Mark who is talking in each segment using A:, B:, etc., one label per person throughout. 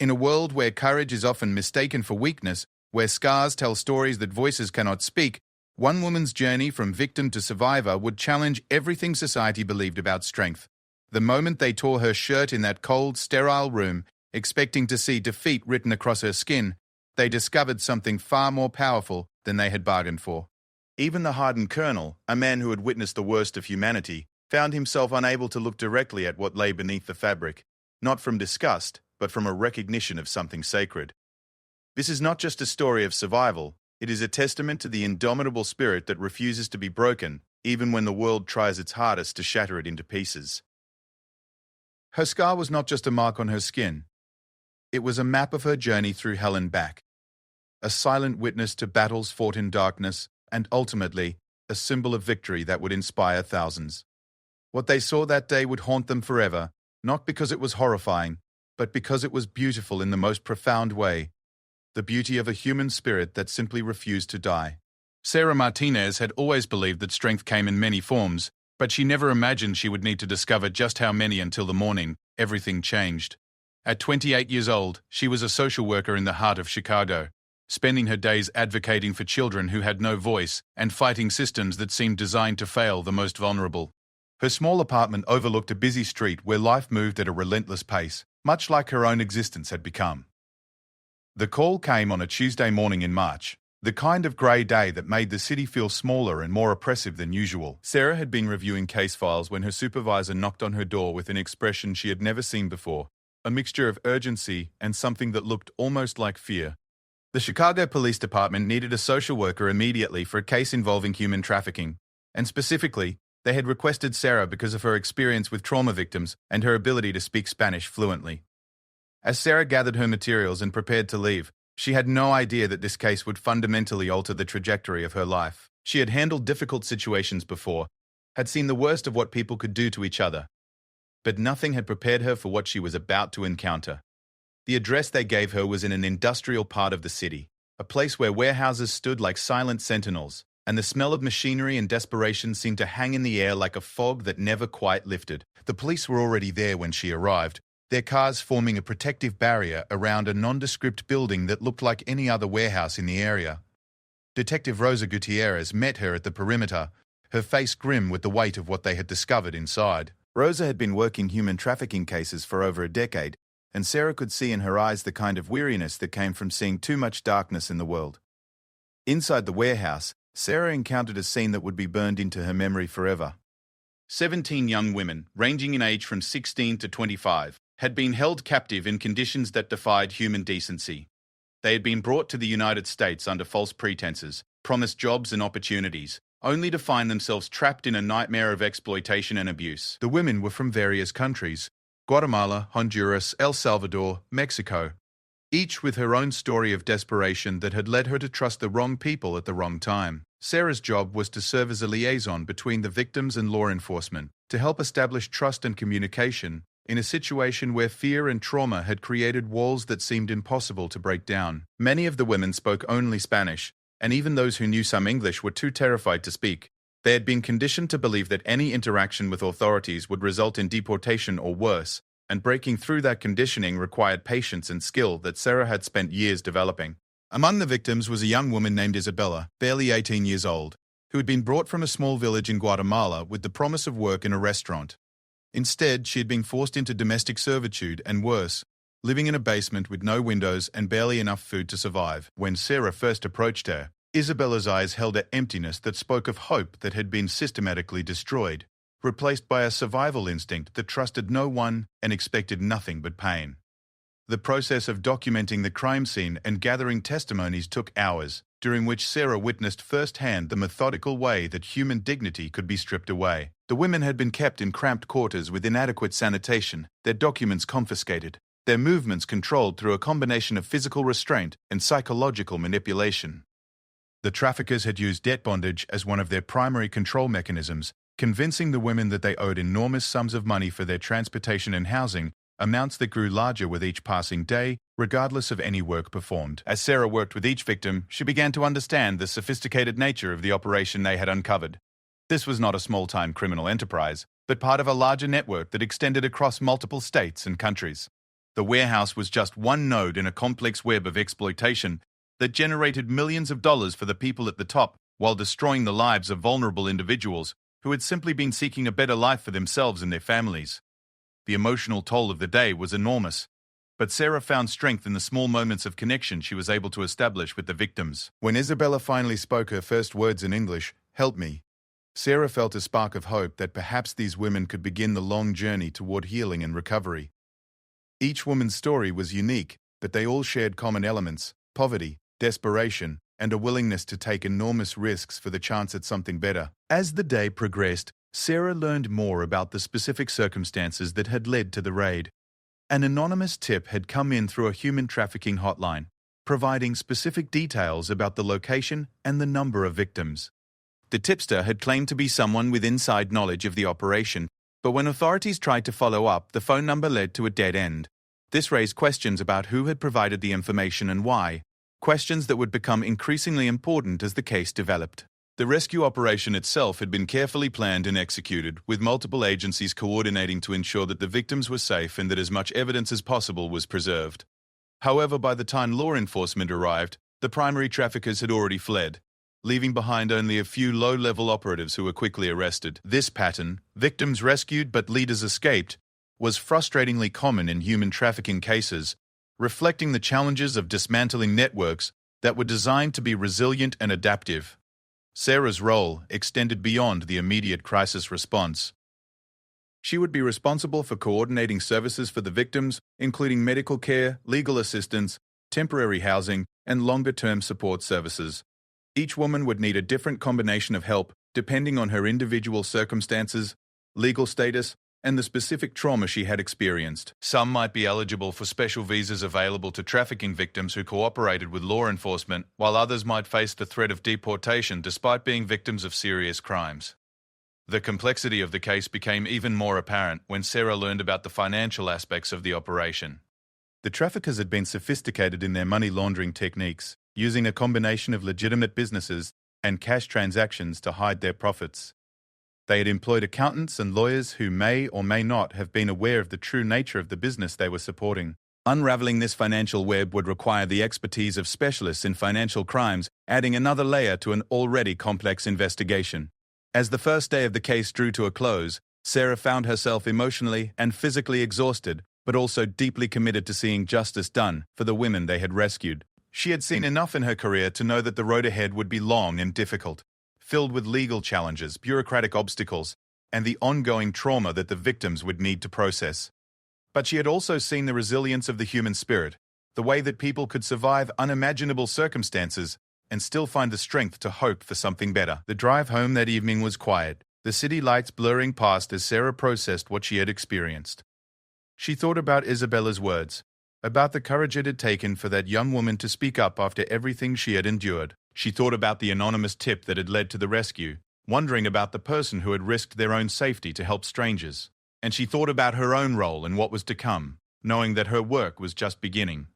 A: In a world where courage is often mistaken for weakness, where scars tell stories that voices cannot speak, one woman's journey from victim to survivor would challenge everything society believed about strength. The moment they tore her shirt in that cold, sterile room, expecting to see defeat written across her skin, they discovered something far more powerful than they had bargained for. Even the hardened colonel, a man who had witnessed the worst of humanity, found himself unable to look directly at what lay beneath the fabric, not from disgust, but from a recognition of something sacred. This is not just a story of survival, it is a testament to the indomitable spirit that refuses to be broken, even when the world tries its hardest to shatter it into pieces. Her scar was not just a mark on her skin. It was a map of her journey through hell and back. A silent witness to battles fought in darkness, and ultimately, a symbol of victory that would inspire thousands. What they saw that day would haunt them forever, not because it was horrifying, but because it was beautiful in the most profound way. The beauty of a human spirit that simply refused to die. Sarah Martinez had always believed that strength came in many forms, but she never imagined she would need to discover just how many until the morning everything changed. At 28 years old, she was a social worker in the heart of Chicago, spending her days advocating for children who had no voice and fighting systems that seemed designed to fail the most vulnerable. Her small apartment overlooked a busy street where life moved at a relentless pace, much like her own existence had become. The call came on a Tuesday morning in March, the kind of grey day that made the city feel smaller and more oppressive than usual. Sarah had been reviewing case files when her supervisor knocked on her door with an expression she had never seen before, a mixture of urgency and something that looked almost like fear. The Chicago Police Department needed a social worker immediately for a case involving human trafficking, and specifically, they had requested Sarah because of her experience with trauma victims and her ability to speak Spanish fluently. As Sarah gathered her materials and prepared to leave, she had no idea that this case would fundamentally alter the trajectory of her life. She had handled difficult situations before, had seen the worst of what people could do to each other, but nothing had prepared her for what she was about to encounter. The address they gave her was in an industrial part of the city, a place where warehouses stood like silent sentinels, and the smell of machinery and desperation seemed to hang in the air like a fog that never quite lifted. The police were already there when she arrived, their cars forming a protective barrier around a nondescript building that looked like any other warehouse in the area. Detective Rosa Gutierrez met her at the perimeter, her face grim with the weight of what they had discovered inside. Rosa had been working human trafficking cases for over a decade, and Sarah could see in her eyes the kind of weariness that came from seeing too much darkness in the world. Inside the warehouse, Sarah encountered a scene that would be burned into her memory forever. 17 young women, ranging in age from 16 to 25, had been held captive in conditions that defied human decency. They had been brought to the United States under false pretenses, promised jobs and opportunities, only to find themselves trapped in a nightmare of exploitation and abuse. The women were from various countries: Guatemala, Honduras, El Salvador, Mexico, each with her own story of desperation that had led her to trust the wrong people at the wrong time. Sarah's job was to serve as a liaison between the victims and law enforcement, to help establish trust and communication in a situation where fear and trauma had created walls that seemed impossible to break down. Many of the women spoke only Spanish, and even those who knew some English were too terrified to speak. They had been conditioned to believe that any interaction with authorities would result in deportation or worse, and breaking through that conditioning required patience and skill that Sarah had spent years developing. Among the victims was a young woman named Isabella, barely 18 years old, who had been brought from a small village in Guatemala with the promise of work in a restaurant. Instead, she had been forced into domestic servitude and worse, living in a basement with no windows and barely enough food to survive. When Sarah first approached her, Isabella's eyes held an emptiness that spoke of hope that had been systematically destroyed, replaced by a survival instinct that trusted no one and expected nothing but pain. The process of documenting the crime scene and gathering testimonies took hours, during which Sarah witnessed firsthand the methodical way that human dignity could be stripped away. The women had been kept in cramped quarters with inadequate sanitation, their documents confiscated, their movements controlled through a combination of physical restraint and psychological manipulation. The traffickers had used debt bondage as one of their primary control mechanisms, convincing the women that they owed enormous sums of money for their transportation and housing, amounts that grew larger with each passing day, regardless of any work performed. As Sarah worked with each victim, she began to understand the sophisticated nature of the operation they had uncovered. This was not a small-time criminal enterprise, but part of a larger network that extended across multiple states and countries. The warehouse was just one node in a complex web of exploitation that generated millions of dollars for the people at the top while destroying the lives of vulnerable individuals who had simply been seeking a better life for themselves and their families. The emotional toll of the day was enormous, but Sarah found strength in the small moments of connection she was able to establish with the victims. When Isabella finally spoke her first words in English, "Help me," Sarah felt a spark of hope that perhaps these women could begin the long journey toward healing and recovery. Each woman's story was unique, but they all shared common elements: poverty, desperation, and a willingness to take enormous risks for the chance at something better. As the day progressed, Sarah learned more about the specific circumstances that had led to the raid. An anonymous tip had come in through a human trafficking hotline, providing specific details about the location and the number of victims. The tipster had claimed to be someone with inside knowledge of the operation, but when authorities tried to follow up, the phone number led to a dead end. This raised questions about who had provided the information and why, questions that would become increasingly important as the case developed. The rescue operation itself had been carefully planned and executed, with multiple agencies coordinating to ensure that the victims were safe and that as much evidence as possible was preserved. However, by the time law enforcement arrived, the primary traffickers had already fled, leaving behind only a few low-level operatives who were quickly arrested. This pattern, victims rescued but leaders escaped, was frustratingly common in human trafficking cases, reflecting the challenges of dismantling networks that were designed to be resilient and adaptive. Sarah's role extended beyond the immediate crisis response. She would be responsible for coordinating services for the victims, including medical care, legal assistance, temporary housing, and longer-term support services. Each woman would need a different combination of help depending on her individual circumstances, legal status, and the specific trauma she had experienced. Some might be eligible for special visas available to trafficking victims who cooperated with law enforcement, while others might face the threat of deportation despite being victims of serious crimes. The complexity of the case became even more apparent when Sarah learned about the financial aspects of the operation. The traffickers had been sophisticated in their money laundering techniques, using a combination of legitimate businesses and cash transactions to hide their profits. They had employed accountants and lawyers who may or may not have been aware of the true nature of the business they were supporting. Unraveling this financial web would require the expertise of specialists in financial crimes, adding another layer to an already complex investigation. As the first day of the case drew to a close, Sarah found herself emotionally and physically exhausted, but also deeply committed to seeing justice done for the women they had rescued. She had seen enough in her career to know that the road ahead would be long and difficult, filled with legal challenges, bureaucratic obstacles, and the ongoing trauma that the victims would need to process. But she had also seen the resilience of the human spirit, the way that people could survive unimaginable circumstances and still find the strength to hope for something better. The drive home that evening was quiet, the city lights blurring past as Sarah processed what she had experienced. She thought about Isabella's words, about the courage it had taken for that young woman to speak up after everything she had endured. She thought about the anonymous tip that had led to the rescue, wondering about the person who had risked their own safety to help strangers. And she thought about her own role in what was to come, knowing that her work was just beginning.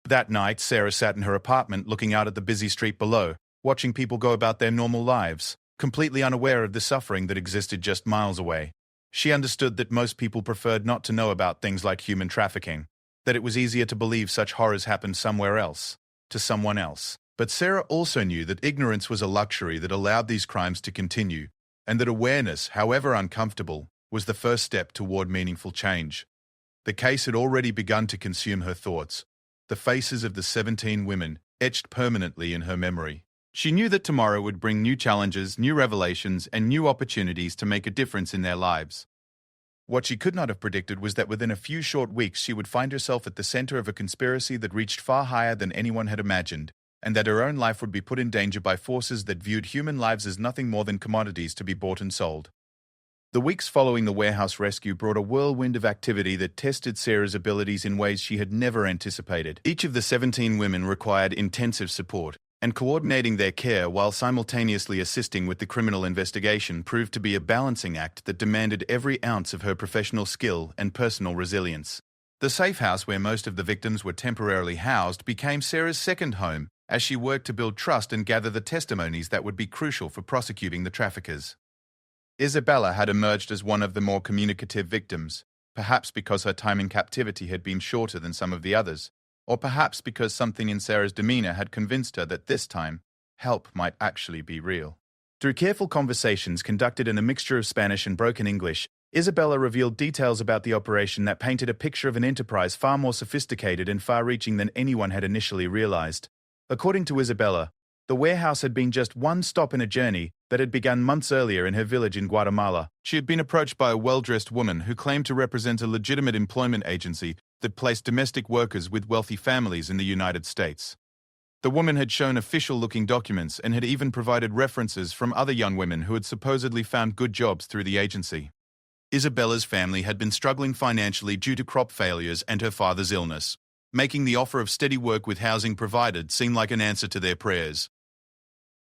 A: That night, Sarah sat in her apartment looking out at the busy street below, watching people go about their normal lives, completely unaware of the suffering that existed just miles away. She understood that most people preferred not to know about things like human trafficking, that it was easier to believe such horrors happened somewhere else, to someone else. But Sarah also knew that ignorance was a luxury that allowed these crimes to continue, and that awareness, however uncomfortable, was the first step toward meaningful change. The case had already begun to consume her thoughts, the faces of the 17 women etched permanently in her memory. She knew that tomorrow would bring new challenges, new revelations, and new opportunities to make a difference in their lives. What she could not have predicted was that within a few short weeks she would find herself at the center of a conspiracy that reached far higher than anyone had imagined, and that her own life would be put in danger by forces that viewed human lives as nothing more than commodities to be bought and sold. The weeks following the warehouse rescue brought a whirlwind of activity that tested Sarah's abilities in ways she had never anticipated. Each of the 17 women required intensive support, and coordinating their care while simultaneously assisting with the criminal investigation proved to be a balancing act that demanded every ounce of her professional skill and personal resilience. The safe house where most of the victims were temporarily housed became Sarah's second home, as she worked to build trust and gather the testimonies that would be crucial for prosecuting the traffickers. Isabella had emerged as one of the more communicative victims, perhaps because her time in captivity had been shorter than some of the others, or perhaps because something in Sarah's demeanor had convinced her that this time, help might actually be real. Through careful conversations conducted in a mixture of Spanish and broken English, Isabella revealed details about the operation that painted a picture of an enterprise far more sophisticated and far-reaching than anyone had initially realized. According to Isabella, the warehouse had been just one stop in a journey that had begun months earlier in her village in Guatemala. She had been approached by a well-dressed woman who claimed to represent a legitimate employment agency that placed domestic workers with wealthy families in the United States. The woman had shown official-looking documents and had even provided references from other young women who had supposedly found good jobs through the agency. Isabella's family had been struggling financially due to crop failures and her father's illness, making the offer of steady work with housing provided seem like an answer to their prayers.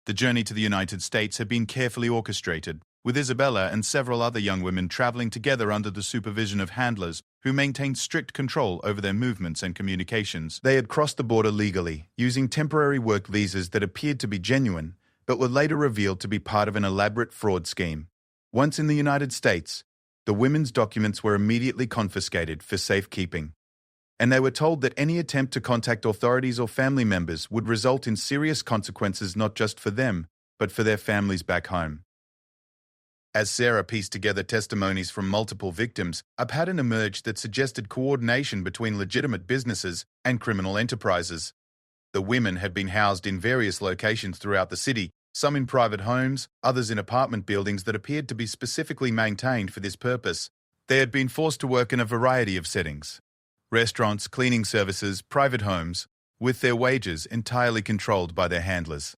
A: The journey to the United States had been carefully orchestrated, with Isabella and several other young women traveling together under the supervision of handlers who maintained strict control over their movements and communications. They had crossed the border legally, using temporary work visas that appeared to be genuine, but were later revealed to be part of an elaborate fraud scheme. Once in the United States, the women's documents were immediately confiscated for safekeeping, and they were told that any attempt to contact authorities or family members would result in serious consequences not just for them, but for their families back home. As Sarah pieced together testimonies from multiple victims, a pattern emerged that suggested coordination between legitimate businesses and criminal enterprises. The women had been housed in various locations throughout the city, some in private homes, others in apartment buildings that appeared to be specifically maintained for this purpose. They had been forced to work in a variety of settings: restaurants, cleaning services, private homes, with their wages entirely controlled by their handlers.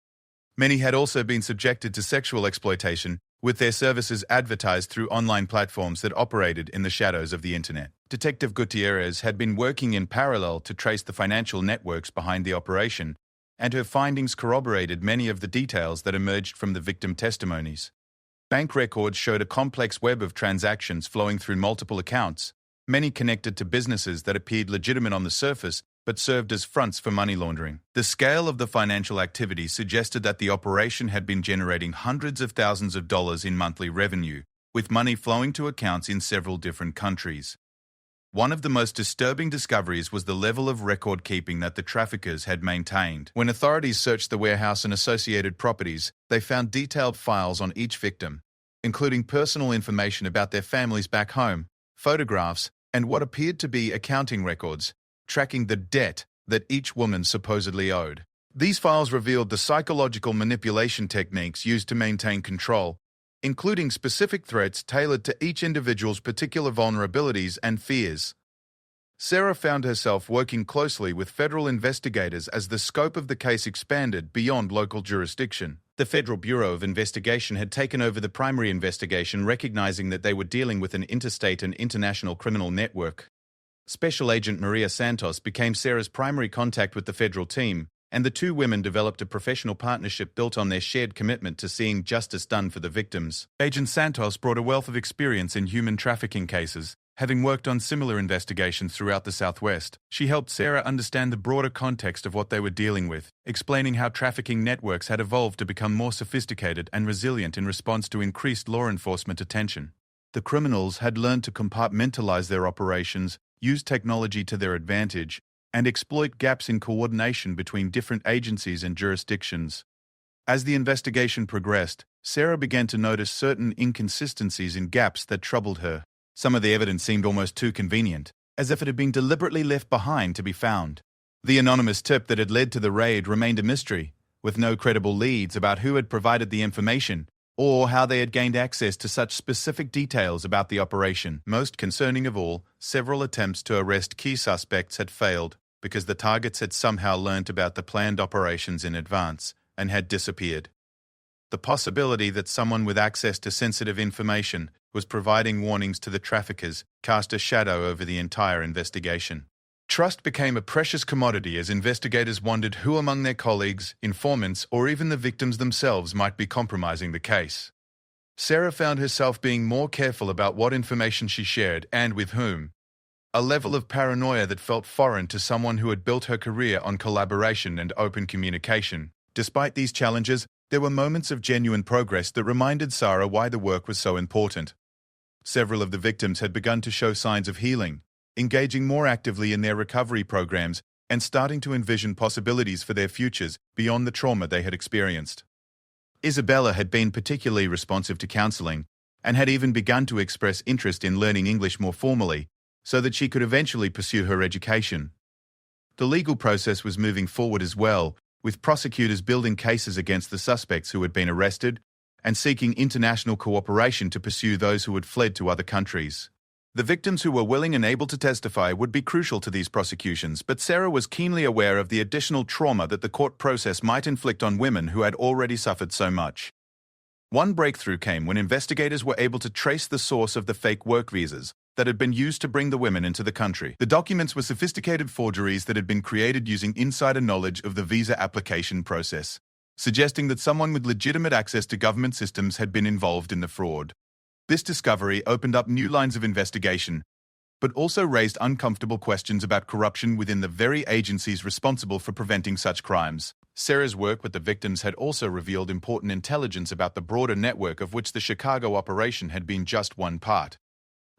A: Many had also been subjected to sexual exploitation, with their services advertised through online platforms that operated in the shadows of the internet. Detective Gutierrez had been working in parallel to trace the financial networks behind the operation, and her findings corroborated many of the details that emerged from the victim testimonies. Bank records showed a complex web of transactions flowing through multiple accounts, many connected to businesses that appeared legitimate on the surface but served as fronts for money laundering. The scale of the financial activity suggested that the operation had been generating hundreds of thousands of dollars in monthly revenue, with money flowing to accounts in several different countries. One of the most disturbing discoveries was the level of record-keeping that the traffickers had maintained. When authorities searched the warehouse and associated properties, they found detailed files on each victim, including personal information about their families back home, photographs, and what appeared to be accounting records, tracking the debt that each woman supposedly owed. These files revealed the psychological manipulation techniques used to maintain control, including specific threats tailored to each individual's particular vulnerabilities and fears. Sarah found herself working closely with federal investigators as the scope of the case expanded beyond local jurisdiction. The Federal Bureau of Investigation had taken over the primary investigation, recognizing that they were dealing with an interstate and international criminal network. Special Agent Maria Santos became Sarah's primary contact with the federal team, and the two women developed a professional partnership built on their shared commitment to seeing justice done for the victims. Agent Santos brought a wealth of experience in human trafficking cases, having worked on similar investigations throughout the Southwest. She helped Sarah understand the broader context of what they were dealing with, explaining how trafficking networks had evolved to become more sophisticated and resilient in response to increased law enforcement attention. The criminals had learned to compartmentalize their operations, use technology to their advantage, and exploit gaps in coordination between different agencies and jurisdictions. As the investigation progressed, Sarah began to notice certain inconsistencies and gaps that troubled her. Some of the evidence seemed almost too convenient, as if it had been deliberately left behind to be found. The anonymous tip that had led to the raid remained a mystery, with no credible leads about who had provided the information or how they had gained access to such specific details about the operation. Most concerning of all, several attempts to arrest key suspects had failed because the targets had somehow learnt about the planned operations in advance and had disappeared. The possibility that someone with access to sensitive information was providing warnings to the traffickers cast a shadow over the entire investigation. Trust became a precious commodity as investigators wondered who among their colleagues, informants, or even the victims themselves might be compromising the case. Sarah found herself being more careful about what information she shared and with whom, a level of paranoia that felt foreign to someone who had built her career on collaboration and open communication. Despite these challenges, there were moments of genuine progress that reminded Sarah why the work was so important. Several of the victims had begun to show signs of healing, engaging more actively in their recovery programs and starting to envision possibilities for their futures beyond the trauma they had experienced. Isabella had been particularly responsive to counseling and had even begun to express interest in learning English more formally so that she could eventually pursue her education. The legal process was moving forward as well, with prosecutors building cases against the suspects who had been arrested and seeking international cooperation to pursue those who had fled to other countries. The victims who were willing and able to testify would be crucial to these prosecutions, but Sarah was keenly aware of the additional trauma that the court process might inflict on women who had already suffered so much. One breakthrough came when investigators were able to trace the source of the fake work visas that had been used to bring the women into the country. The documents were sophisticated forgeries that had been created using insider knowledge of the visa application process, suggesting that someone with legitimate access to government systems had been involved in the fraud. This discovery opened up new lines of investigation, but also raised uncomfortable questions about corruption within the very agencies responsible for preventing such crimes. Sarah's work with the victims had also revealed important intelligence about the broader network of which the Chicago operation had been just one part.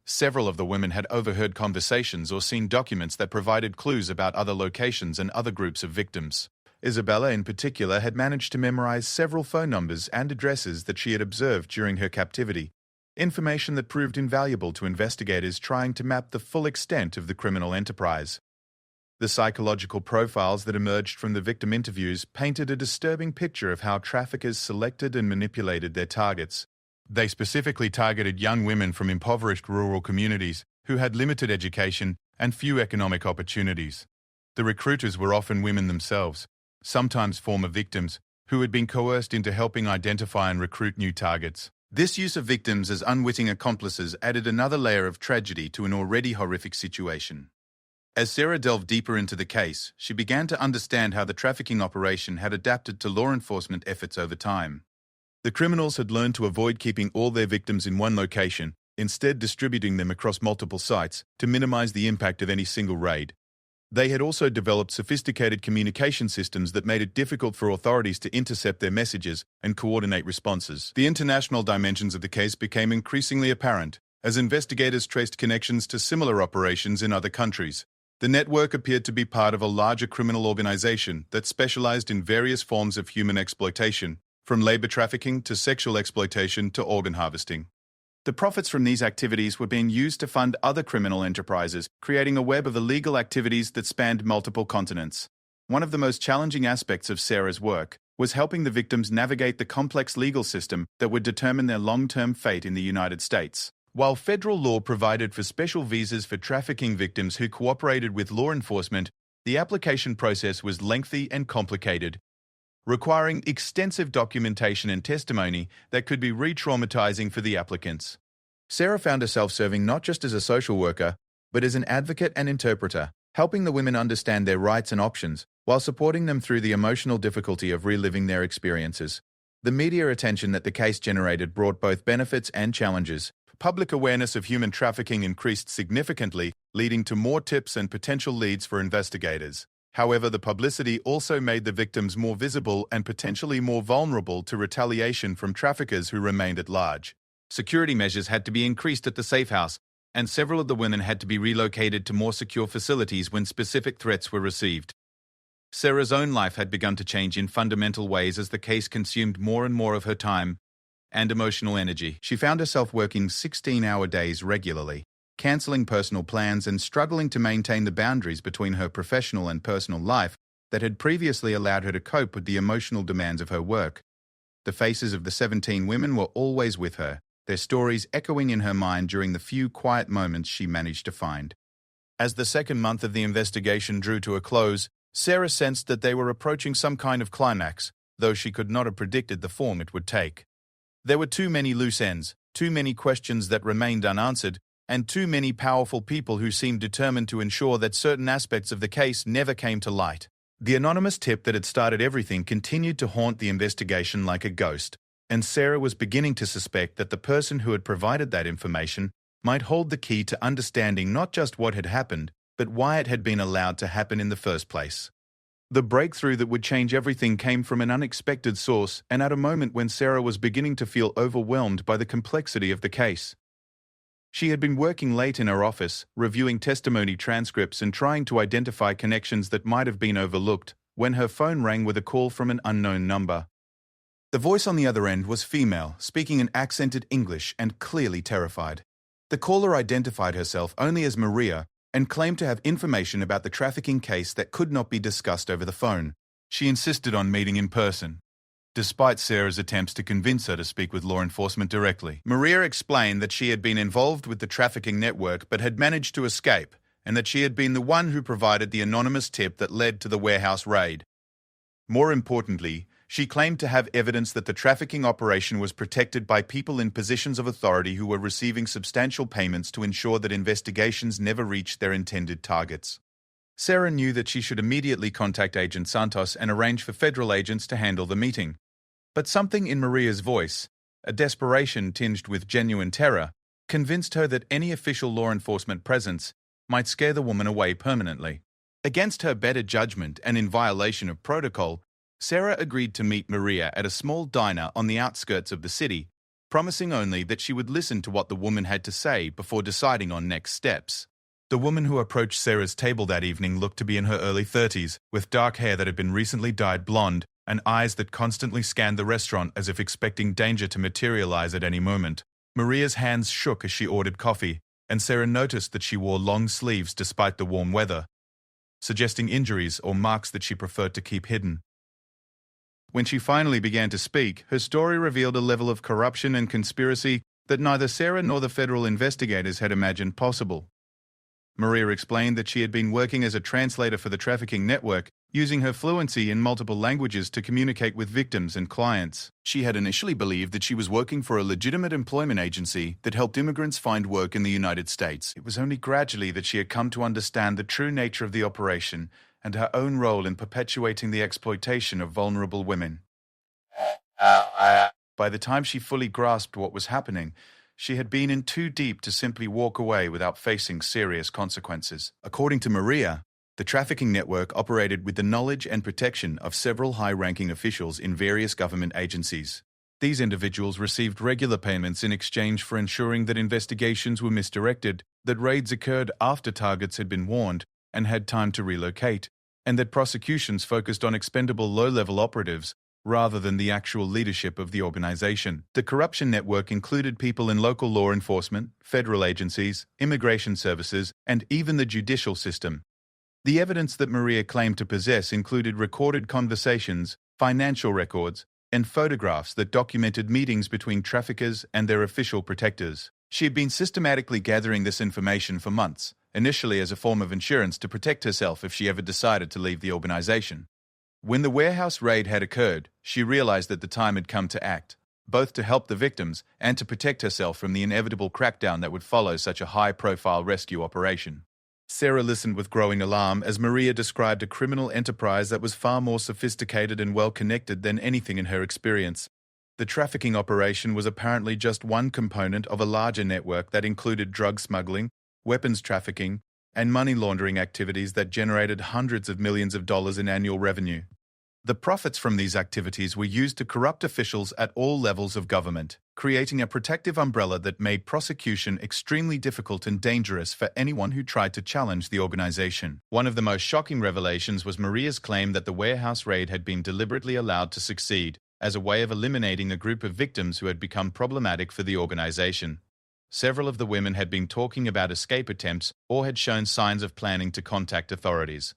A: Several of the women had overheard conversations or seen documents that provided clues about other locations and other groups of victims. Isabella, in particular, had managed to memorize several phone numbers and addresses that she had observed during her captivity, information that proved invaluable to investigators trying to map the full extent of the criminal enterprise. The psychological profiles that emerged from the victim interviews painted a disturbing picture of how traffickers selected and manipulated their targets. They specifically targeted young women from impoverished rural communities who had limited education and few economic opportunities. The recruiters were often women themselves, sometimes former victims, who had been coerced into helping identify and recruit new targets. This use of victims as unwitting accomplices added another layer of tragedy to an already horrific situation. As Sarah delved deeper into the case, she began to understand how the trafficking operation had adapted to law enforcement efforts over time. The criminals had learned to avoid keeping all their victims in one location, instead distributing them across multiple sites to minimize the impact of any single raid. They had also developed sophisticated communication systems that made it difficult for authorities to intercept their messages and coordinate responses. The international dimensions of the case became increasingly apparent as investigators traced connections to similar operations in other countries. The network appeared to be part of a larger criminal organization that specialized in various forms of human exploitation, from labor trafficking to sexual exploitation to organ harvesting. The profits from these activities were being used to fund other criminal enterprises, creating a web of illegal activities that spanned multiple continents. One of the most challenging aspects of Sarah's work was helping the victims navigate the complex legal system that would determine their long-term fate in the United States. While federal law provided for special visas for trafficking victims who cooperated with law enforcement, the application process was lengthy and complicated, requiring extensive documentation and testimony that could be re-traumatizing for the applicants. Sarah found herself serving not just as a social worker, but as an advocate and interpreter, helping the women understand their rights and options, while supporting them through the emotional difficulty of reliving their experiences. The media attention that the case generated brought both benefits and challenges. Public awareness of human trafficking increased significantly, leading to more tips and potential leads for investigators. However, the publicity also made the victims more visible and potentially more vulnerable to retaliation from traffickers who remained at large. Security measures had to be increased at the safe house, and several of the women had to be relocated to more secure facilities when specific threats were received. Sarah's own life had begun to change in fundamental ways as the case consumed more and more of her time and emotional energy. She found herself working 16-hour days regularly, cancelling personal plans and struggling to maintain the boundaries between her professional and personal life that had previously allowed her to cope with the emotional demands of her work. The faces of the 17 women were always with her, their stories echoing in her mind during the few quiet moments she managed to find. As the second month of the investigation drew to a close, Sarah sensed that they were approaching some kind of climax, though she could not have predicted the form it would take. There were too many loose ends, too many questions that remained unanswered, and too many powerful people who seemed determined to ensure that certain aspects of the case never came to light. The anonymous tip that had started everything continued to haunt the investigation like a ghost, and Sarah was beginning to suspect that the person who had provided that information might hold the key to understanding not just what had happened, but why it had been allowed to happen in the first place. The breakthrough that would change everything came from an unexpected source and at a moment when Sarah was beginning to feel overwhelmed by the complexity of the case. She had been working late in her office, reviewing testimony transcripts and trying to identify connections that might have been overlooked, when her phone rang with a call from an unknown number. The voice on the other end was female, speaking in accented English and clearly terrified. The caller identified herself only as Maria and claimed to have information about the trafficking case that could not be discussed over the phone. She insisted on meeting in person, despite Sarah's attempts to convince her to speak with law enforcement directly. Maria explained that she had been involved with the trafficking network but had managed to escape, and that she had been the one who provided the anonymous tip that led to the warehouse raid. More importantly, she claimed to have evidence that the trafficking operation was protected by people in positions of authority who were receiving substantial payments to ensure that investigations never reached their intended targets. Sarah knew that she should immediately contact Agent Santos and arrange for federal agents to handle the meeting. But something in Maria's voice, a desperation tinged with genuine terror, convinced her that any official law enforcement presence might scare the woman away permanently. Against her better judgment and in violation of protocol, Sarah agreed to meet Maria at a small diner on the outskirts of the city, promising only that she would listen to what the woman had to say before deciding on next steps. The woman who approached Sarah's table that evening looked to be in her early 30s, with dark hair that had been recently dyed blonde and eyes that constantly scanned the restaurant as if expecting danger to materialize at any moment. Maria's hands shook as she ordered coffee, and Sarah noticed that she wore long sleeves despite the warm weather, suggesting injuries or marks that she preferred to keep hidden. When she finally began to speak, her story revealed a level of corruption and conspiracy that neither Sarah nor the federal investigators had imagined possible. Maria explained that she had been working as a translator for the trafficking network, using her fluency in multiple languages to communicate with victims and clients. She had initially believed that she was working for a legitimate employment agency that helped immigrants find work in the United States. It was only gradually that she had come to understand the true nature of the operation and her own role in perpetuating the exploitation of vulnerable women. By the time she fully grasped what was happening, she had been in too deep to simply walk away without facing serious consequences. According to Maria, the trafficking network operated with the knowledge and protection of several high-ranking officials in various government agencies. These individuals received regular payments in exchange for ensuring that investigations were misdirected, that raids occurred after targets had been warned and had time to relocate, and that prosecutions focused on expendable low-level operatives rather than the actual leadership of the organization. The corruption network included people in local law enforcement, federal agencies, immigration services, and even the judicial system. The evidence that Maria claimed to possess included recorded conversations, financial records, and photographs that documented meetings between traffickers and their official protectors. She had been systematically gathering this information for months, initially as a form of insurance to protect herself if she ever decided to leave the organization. When the warehouse raid had occurred, she realized that the time had come to act, both to help the victims and to protect herself from the inevitable crackdown that would follow such a high-profile rescue operation. Sarah listened with growing alarm as Maria described a criminal enterprise that was far more sophisticated and well-connected than anything in her experience. The trafficking operation was apparently just one component of a larger network that included drug smuggling, weapons trafficking, and money laundering activities that generated hundreds of millions of dollars in annual revenue. The profits from these activities were used to corrupt officials at all levels of government, creating a protective umbrella that made prosecution extremely difficult and dangerous for anyone who tried to challenge the organization. One of the most shocking revelations was Maria's claim that the warehouse raid had been deliberately allowed to succeed, as a way of eliminating a group of victims who had become problematic for the organization. Several of the women had been talking about escape attempts or had shown signs of planning to contact authorities.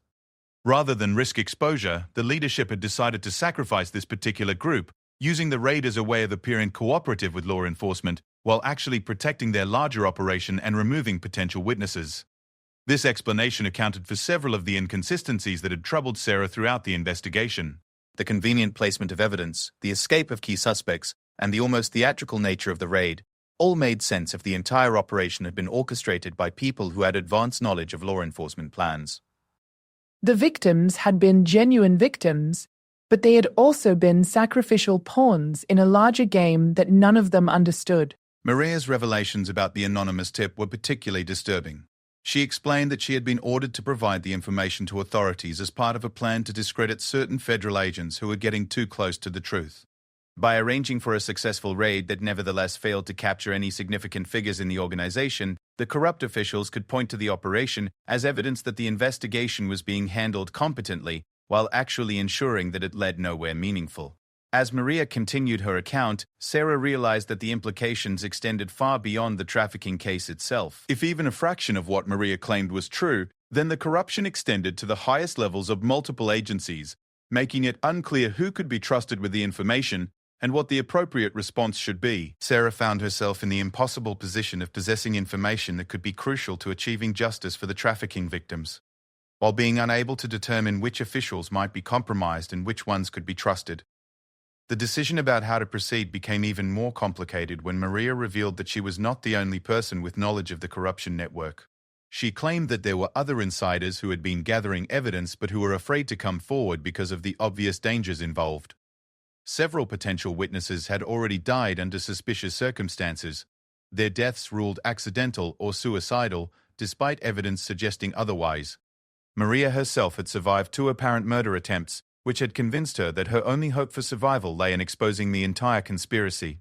A: Rather than risk exposure, the leadership had decided to sacrifice this particular group, using the raid as a way of appearing cooperative with law enforcement while actually protecting their larger operation and removing potential witnesses. This explanation accounted for several of the inconsistencies that had troubled Sarah throughout the investigation. The convenient placement of evidence, the escape of key suspects, and the almost theatrical nature of the raid all made sense if the entire operation had been orchestrated by people who had advanced knowledge of law enforcement plans.
B: The victims had been genuine victims, but they had also been sacrificial pawns in a larger game that none of them understood.
A: Maria's revelations about the anonymous tip were particularly disturbing. She explained that she had been ordered to provide the information to authorities as part of a plan to discredit certain federal agents who were getting too close to the truth. By arranging for a successful raid that nevertheless failed to capture any significant figures in the organization, the corrupt officials could point to the operation as evidence that the investigation was being handled competently, while actually ensuring that it led nowhere meaningful. As Maria continued her account, Sarah realized that the implications extended far beyond the trafficking case itself. If even a fraction of what Maria claimed was true, then the corruption extended to the highest levels of multiple agencies, making it unclear who could be trusted with the information and what the appropriate response should be. Sarah found herself in the impossible position of possessing information that could be crucial to achieving justice for the trafficking victims, while being unable to determine which officials might be compromised and which ones could be trusted. The decision about how to proceed became even more complicated when Maria revealed that she was not the only person with knowledge of the corruption network. She claimed that there were other insiders who had been gathering evidence but who were afraid to come forward because of the obvious dangers involved. Several potential witnesses had already died under suspicious circumstances, their deaths ruled accidental or suicidal, despite evidence suggesting otherwise. Maria herself had survived 2 apparent murder attempts, which had convinced her that her only hope for survival lay in exposing the entire conspiracy.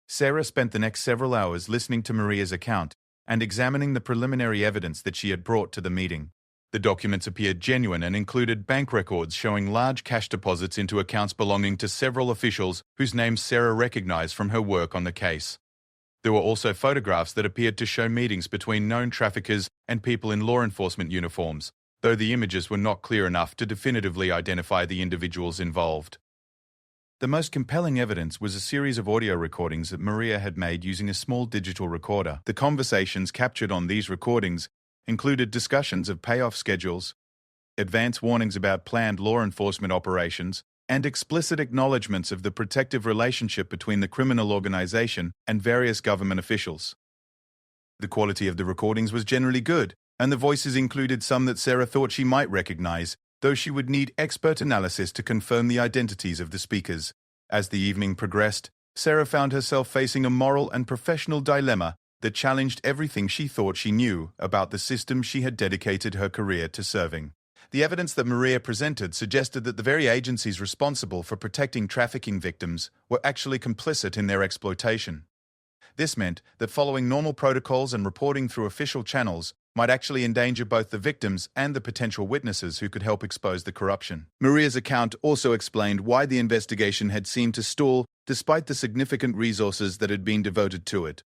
A: Sarah spent the next several hours listening to Maria's account and examining the preliminary evidence that she had brought to the meeting. The documents appeared genuine and included bank records showing large cash deposits into accounts belonging to several officials whose names Sarah recognized from her work on the case. There were also photographs that appeared to show meetings between known traffickers and people in law enforcement uniforms, though the images were not clear enough to definitively identify the individuals involved. The most compelling evidence was a series of audio recordings that Maria had made using a small digital recorder. The conversations captured on these recordings included discussions of payoff schedules, advance warnings about planned law enforcement operations, and explicit acknowledgments of the protective relationship between the criminal organization and various government officials. The quality of the recordings was generally good, and the voices included some that Sarah thought she might recognize, though she would need expert analysis to confirm the identities of the speakers. As the evening progressed, Sarah found herself facing a moral and professional dilemma that challenged everything she thought she knew about the system she had dedicated her career to serving. The evidence that Maria presented suggested that the very agencies responsible for protecting trafficking victims were actually complicit in their exploitation. This meant that following normal protocols and reporting through official channels might actually endanger both the victims and the potential witnesses who could help expose the corruption. Maria's account also explained why the investigation had seemed to stall despite the significant resources that had been devoted to it.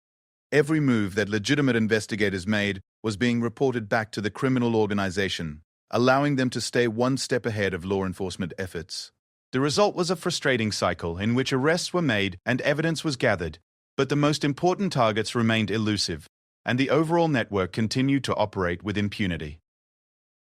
A: Every move that legitimate investigators made was being reported back to the criminal organization, allowing them to stay one step ahead of law enforcement efforts. The result was a frustrating cycle in which arrests were made and evidence was gathered, but the most important targets remained elusive, and the overall network continued to operate with impunity.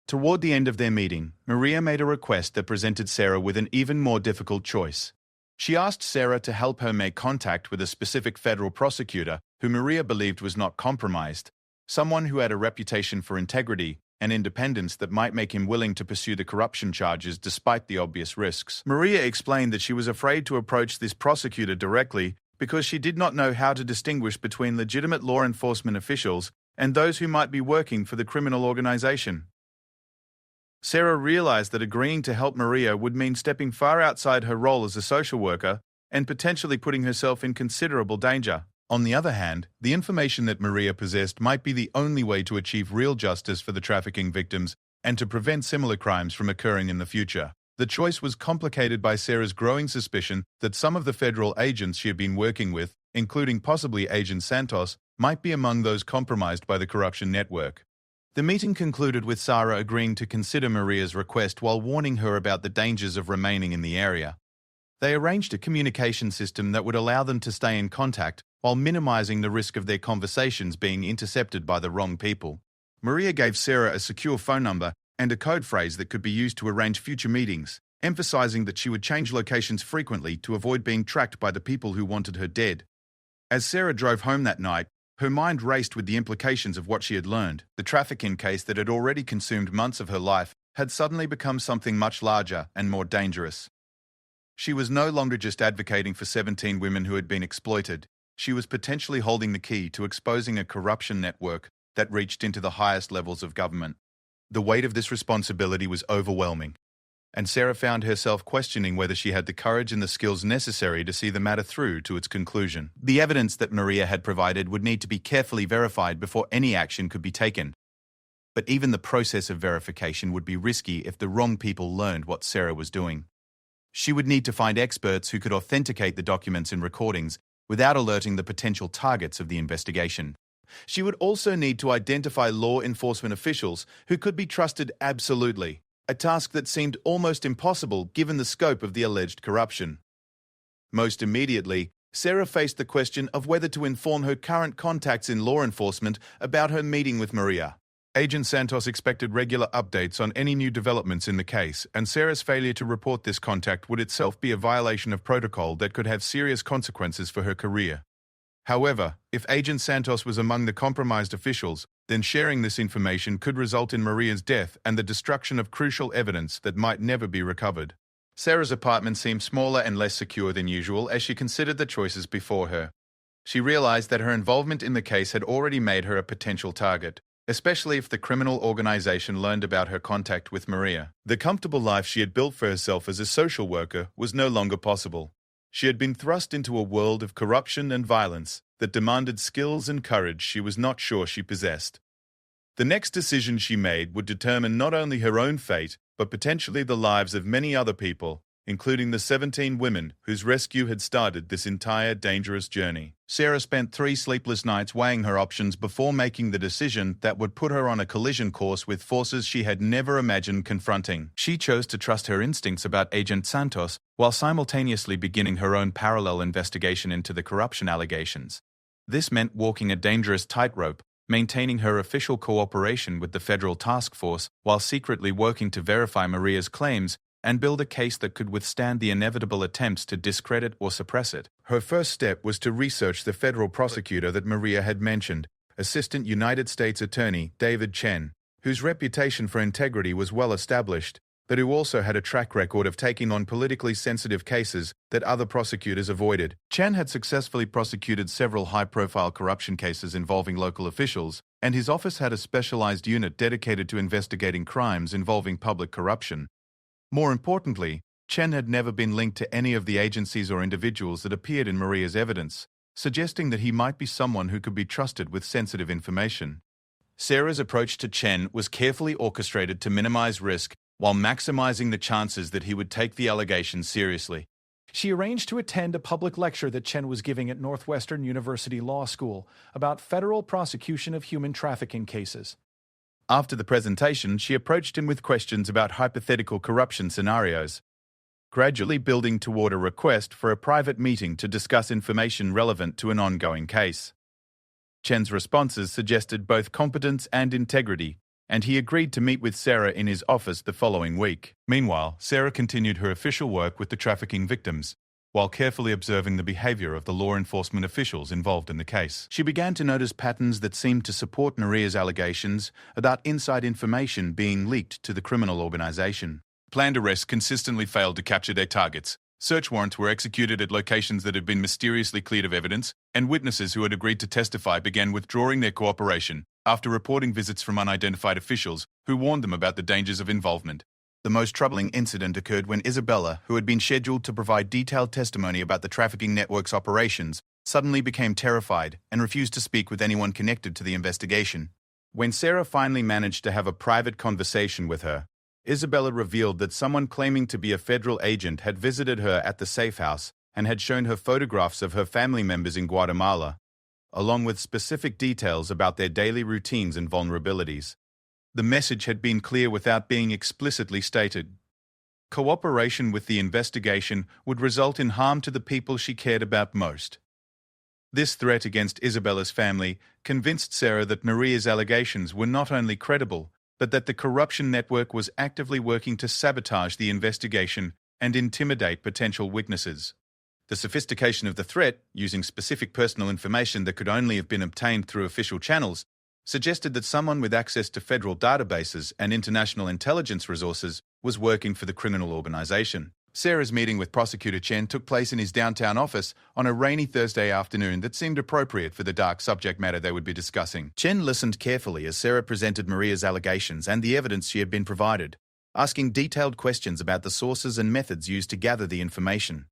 A: Toward the end of their meeting, Maria made a request that presented Sarah with an even more difficult choice. She asked Sarah to help her make contact with a specific federal prosecutor who Maria believed was not compromised, someone who had a reputation for integrity and independence that might make him willing to pursue the corruption charges despite the obvious risks. Maria explained that she was afraid to approach this prosecutor directly because she did not know how to distinguish between legitimate law enforcement officials and those who might be working for the criminal organization. Sarah realized that agreeing to help Maria would mean stepping far outside her role as a social worker and potentially putting herself in considerable danger. On the other hand, the information that Maria possessed might be the only way to achieve real justice for the trafficking victims and to prevent similar crimes from occurring in the future. The choice was complicated by Sarah's growing suspicion that some of the federal agents she had been working with, including possibly Agent Santos, might be among those compromised by the corruption network. The meeting concluded with Sarah agreeing to consider Maria's request while warning her about the dangers of remaining in the area. They arranged a communication system that would allow them to stay in contact while minimizing the risk of their conversations being intercepted by the wrong people. Maria gave Sarah a secure phone number and a code phrase that could be used to arrange future meetings, emphasizing that she would change locations frequently to avoid being tracked by the people who wanted her dead. As Sarah drove home that night, her mind raced with the implications of what she had learned. The trafficking case that had already consumed months of her life had suddenly become something much larger and more dangerous. She was no longer just advocating for 17 women who had been exploited. She was potentially holding the key to exposing a corruption network that reached into the highest levels of government. The weight of this responsibility was overwhelming. and Sarah found herself questioning whether she had the courage and the skills necessary to see the matter through to its conclusion. The evidence that Maria had provided would need to be carefully verified before any action could be taken. But even the process of verification would be risky if the wrong people learned what Sarah was doing. She would need to find experts who could authenticate the documents and recordings without alerting the potential targets of the investigation. She would also need to identify law enforcement officials who could be trusted absolutely, a task that seemed almost impossible given the scope of the alleged corruption. Most immediately, Sarah faced the question of whether to inform her current contacts in law enforcement about her meeting with Maria. Agent Santos expected regular updates on any new developments in the case, and Sarah's failure to report this contact would itself be a violation of protocol that could have serious consequences for her career. However, if Agent Santos was among the compromised officials, then sharing this information could result in Maria's death and the destruction of crucial evidence that might never be recovered. Sarah's apartment seemed smaller and less secure than usual as she considered the choices before her. She realized that her involvement in the case had already made her a potential target, especially if the criminal organization learned about her contact with Maria. The comfortable life she had built for herself as a social worker was no longer possible. She had been thrust into a world of corruption and violence that demanded skills and courage she was not sure she possessed. The next decision she made would determine not only her own fate, but potentially the lives of many other people, including the 17 women whose rescue had started this entire dangerous journey. Sarah spent 3 sleepless nights weighing her options before making the decision that would put her on a collision course with forces she had never imagined confronting. She chose to trust her instincts about Agent Santos while simultaneously beginning her own parallel investigation into the corruption allegations. This meant walking a dangerous tightrope, maintaining her official cooperation with the federal task force while secretly working to verify Maria's claims and build a case that could withstand the inevitable attempts to discredit or suppress it. Her first step was to research the federal prosecutor that Maria had mentioned, Assistant United States Attorney David Chen, whose reputation for integrity was well established, but who also had a track record of taking on politically sensitive cases that other prosecutors avoided. Chen had successfully prosecuted several high-profile corruption cases involving local officials, and his office had a specialized unit dedicated to investigating crimes involving public corruption. More importantly, Chen had never been linked to any of the agencies or individuals that appeared in Maria's evidence, suggesting that he might be someone who could be trusted with sensitive information. Sarah's approach to Chen was carefully orchestrated to minimize risk while maximizing the chances that he would take the allegations seriously.
C: She arranged to attend a public lecture that Chen was giving at Northwestern University Law School about federal prosecution of human trafficking cases.
A: After the presentation, she approached him with questions about hypothetical corruption scenarios, gradually building toward a request for a private meeting to discuss information relevant to an ongoing case. Chen's responses suggested both competence and integrity, and he agreed to meet with Sarah in his office the following week. Meanwhile, Sarah continued her official work with the trafficking victims, while carefully observing the behavior of the law enforcement officials involved in the case. She began to notice patterns that seemed to support Maria's allegations about inside information being leaked to the criminal organization. Planned arrests consistently failed to capture their targets. Search warrants were executed at locations that had been mysteriously cleared of evidence, and witnesses who had agreed to testify began withdrawing their cooperation after reporting visits from unidentified officials who warned them about the dangers of involvement. The most troubling incident occurred when Isabella, who had been scheduled to provide detailed testimony about the trafficking network's operations, suddenly became terrified and refused to speak with anyone connected to the investigation. When Sarah finally managed to have a private conversation with her, Isabella revealed that someone claiming to be a federal agent had visited her at the safe house and had shown her photographs of her family members in Guatemala, along with specific details about their daily routines and vulnerabilities. The message had been clear without being explicitly stated. Cooperation with the investigation would result in harm to the people she cared about most. This threat against Isabella's family convinced Sarah that Maria's allegations were not only credible, but that the corruption network was actively working to sabotage the investigation and intimidate potential witnesses. The sophistication of the threat, using specific personal information that could only have been obtained through official channels, suggested that someone with access to federal databases and international intelligence resources was working for the criminal organization. Sarah's meeting with Prosecutor Chen took place in his downtown office on a rainy Thursday afternoon that seemed appropriate for the dark subject matter they would be discussing. Chen listened carefully as Sarah presented Maria's allegations and the evidence she had been provided. asking detailed questions about the sources and methods used to gather the information.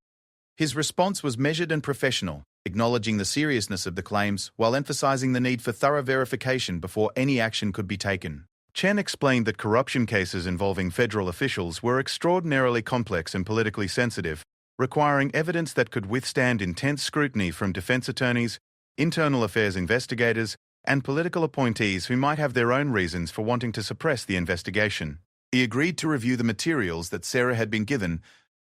A: His response was measured and professional, acknowledging the seriousness of the claims while emphasizing the need for thorough verification before any action could be taken. Chen explained that corruption cases involving federal officials were extraordinarily complex and politically sensitive, requiring evidence that could withstand intense scrutiny from defense attorneys, internal affairs investigators, and political appointees who might have their own reasons for wanting to suppress the investigation. He agreed to review the materials that Sarah had been given,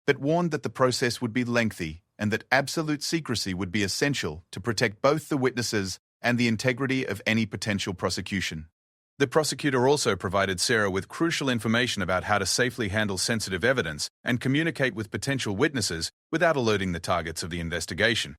A: but warned that the process would be lengthy and that absolute secrecy would be essential to protect both the witnesses and the integrity of any potential prosecution. The prosecutor also provided Sarah with crucial information about how to safely handle sensitive evidence and communicate with potential witnesses without alerting the targets of the investigation.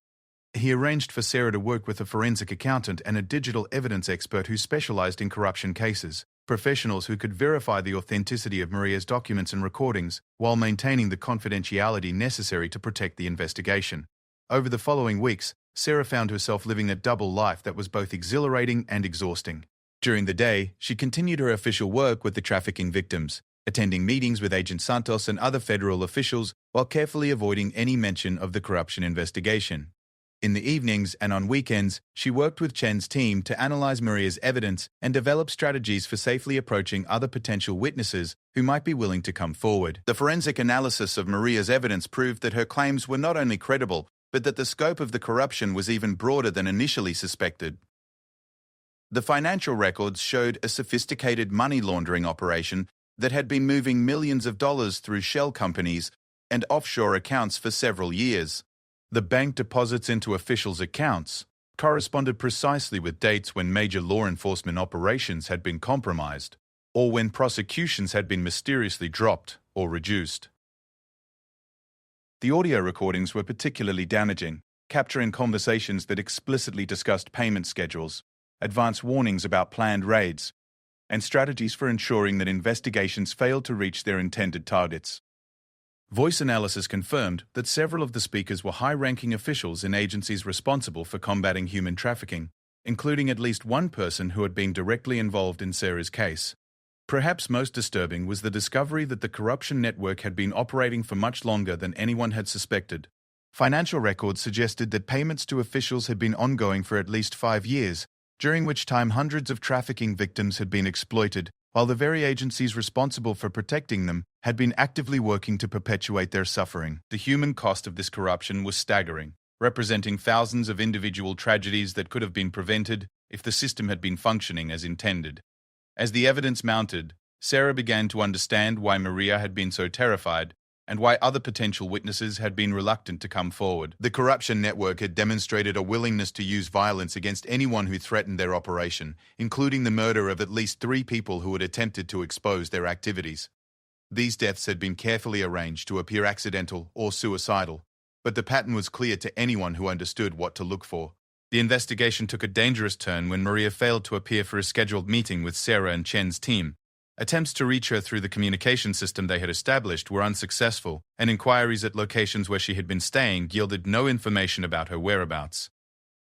A: He arranged for Sarah to work with a forensic accountant and a digital evidence expert who specialized in corruption cases, professionals who could verify the authenticity of Maria's documents and recordings while maintaining the confidentiality necessary to protect the investigation. Over the following weeks, Sarah found herself living a double life that was both exhilarating and exhausting. During the day, she continued her official work with the trafficking victims, attending meetings with Agent Santos and other federal officials while carefully avoiding any mention of the corruption investigation. In the evenings and on weekends, she worked with Chen's team to analyze Maria's evidence and develop strategies for safely approaching other potential witnesses who might be willing to come forward. The forensic analysis of Maria's evidence proved that her claims were not only credible, but that the scope of the corruption was even broader than initially suspected. The financial records showed a sophisticated money laundering operation that had been moving millions of dollars through shell companies and offshore accounts for several years. The bank deposits into officials' accounts corresponded precisely with dates when major law enforcement operations had been compromised, or when prosecutions had been mysteriously dropped or reduced. The audio recordings were particularly damaging, capturing conversations that explicitly discussed payment schedules, advance warnings about planned raids, and strategies for ensuring that investigations failed to reach their intended targets. Voice analysis confirmed that several of the speakers were high-ranking officials in agencies responsible for combating human trafficking, including at least one person who had been directly involved in Sarah's case. Perhaps most disturbing was the discovery that the corruption network had been operating for much longer than anyone had suspected. Financial records suggested that payments to officials had been ongoing for at least 5 years, during which time hundreds of trafficking victims had been exploited, while the very agencies responsible for protecting them had been actively working to perpetuate their suffering. The human cost of this corruption was staggering, representing thousands of individual tragedies that could have been prevented if the system had been functioning as intended. As the evidence mounted, Sarah began to understand why Maria had been so terrified and why other potential witnesses had been reluctant to come forward. The corruption network had demonstrated a willingness to use violence against anyone who threatened their operation, including the murder of at least 3 people who had attempted to expose their activities. These deaths had been carefully arranged to appear accidental or suicidal, but the pattern was clear to anyone who understood what to look for. The investigation took a dangerous turn when Maria failed to appear for a scheduled meeting with Sarah and Chen's team. Attempts to reach her through the communication system they had established were unsuccessful, and inquiries at locations where she had been staying yielded no information about her whereabouts.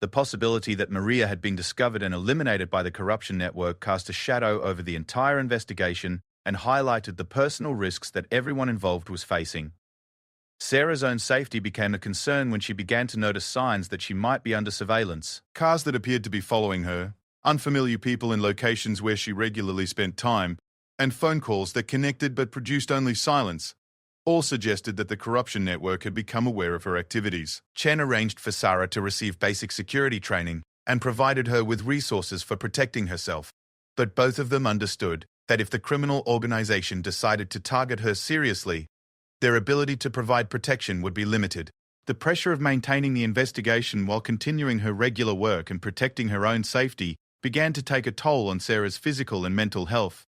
A: The possibility that Maria had been discovered and eliminated by the corruption network cast a shadow over the entire investigation and highlighted the personal risks that everyone involved was facing. Sarah's own safety became a concern when she began to notice signs that she might be under surveillance. Cars that appeared to be following her, unfamiliar people in locations where she regularly spent time, and phone calls that connected but produced only silence, all suggested that the corruption network had become aware of her activities. Chen arranged for Sarah to receive basic security training and provided her with resources for protecting herself. But both of them understood that if the criminal organization decided to target her seriously, their ability to provide protection would be limited. The pressure of maintaining the investigation while continuing her regular work and protecting her own safety began to take a toll on Sarah's physical and mental health.